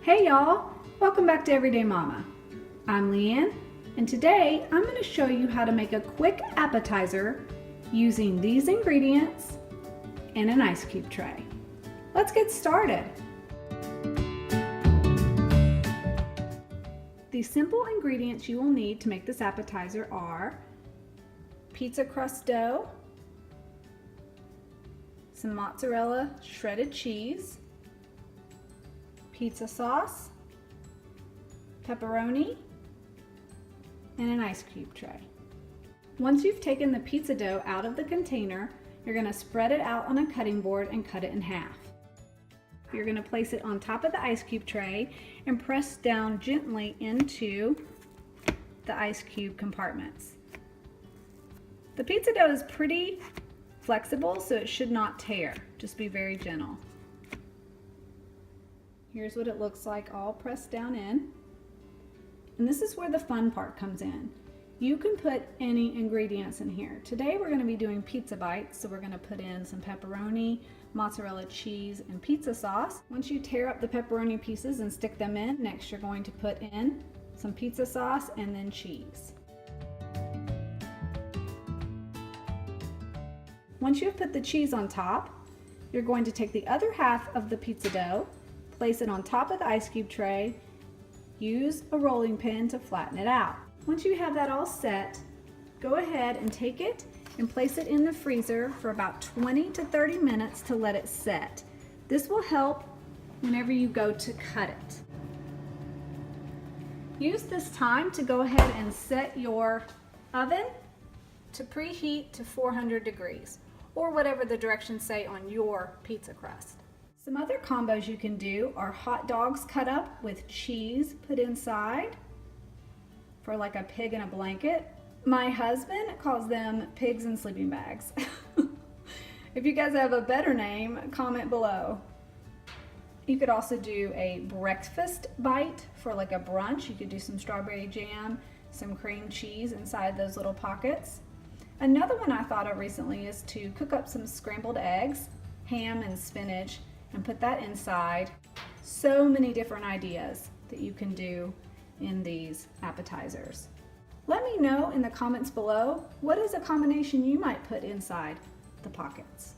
Hey y'all, welcome back to Everyday Mama. I'm Leanne, and today I'm going to show you how to make a quick appetizer using these ingredients and an ice cube tray. Let's get started. The simple ingredients you will need to make this appetizer are pizza crust dough, some mozzarella shredded cheese, pizza sauce, pepperoni, and an ice cube tray. Once you've taken the pizza dough out of the container, you're going to spread it out on a cutting board and cut it in half. You're going to place it on top of the ice cube tray and press down gently into the ice cube compartments. The pizza dough is pretty flexible, so it should not tear. Just be very gentle. Here's what it looks like all pressed down in. And this is where the fun part comes in. You can put any ingredients in here. Today we're going to be doing pizza bites, so we're going to put in some pepperoni, mozzarella cheese, and pizza sauce. Once you tear up the pepperoni pieces and stick them in, next you're going to put in some pizza sauce and then cheese. Once you've put the cheese on top, you're going to take the other half of the pizza dough, place it on top of the ice cube tray, use a rolling pin to flatten it out. Once you have that all set, go ahead and take it and place it in the freezer for about 20 to 30 minutes to let it set. This will help whenever you go to cut it. Use this time to go ahead and set your oven to preheat to 400 degrees or whatever the directions say on your pizza crust. Some other combos you can do are hot dogs cut up with cheese put inside for like a pig in a blanket. My husband calls them pigs in sleeping bags. If you guys have a better name, comment below. You could also do a breakfast bite for like a brunch. You could do some strawberry jam, some cream cheese inside those little pockets. Another one I thought of recently is to cook up some scrambled eggs, ham and spinach, and put that inside. So many different ideas that you can do in these appetizers. Let me know in the comments below, what is a combination you might put inside the pockets?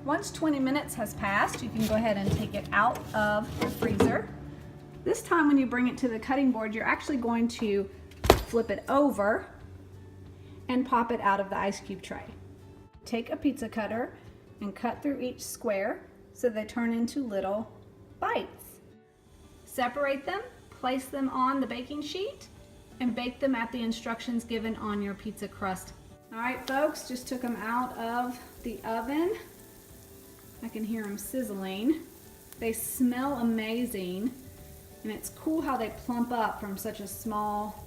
Once 20 minutes has passed, you can go ahead and take it out of the freezer. This time when you bring it to the cutting board, you're actually going to flip it over and pop it out of the ice cube tray. Take a pizza cutter and cut through each square so they turn into little bites. Separate them, place them on the baking sheet, and bake them at the instructions given on your pizza crust. All right, folks, just took them out of the oven. I can hear them sizzling. They smell amazing, and it's cool how they plump up from such a small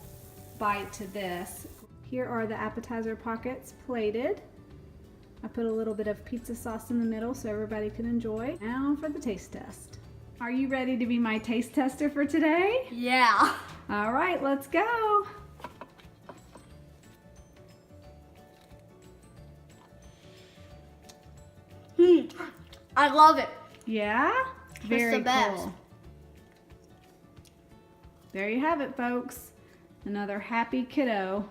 bite to this. Here are the appetizer pockets plated. I put a little bit of pizza sauce in the middle so everybody can enjoy. Now for the taste test. Are you ready to be my taste tester for today? Yeah. All right, let's go. I love it. Yeah? Very the best. cool. There you have it, folks. Another happy kiddo.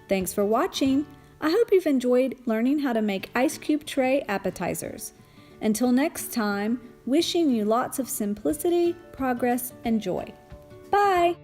Thanks for watching. I hope you've enjoyed learning how to make ice cube tray appetizers. Until next time, wishing you lots of simplicity, progress, and joy. Bye!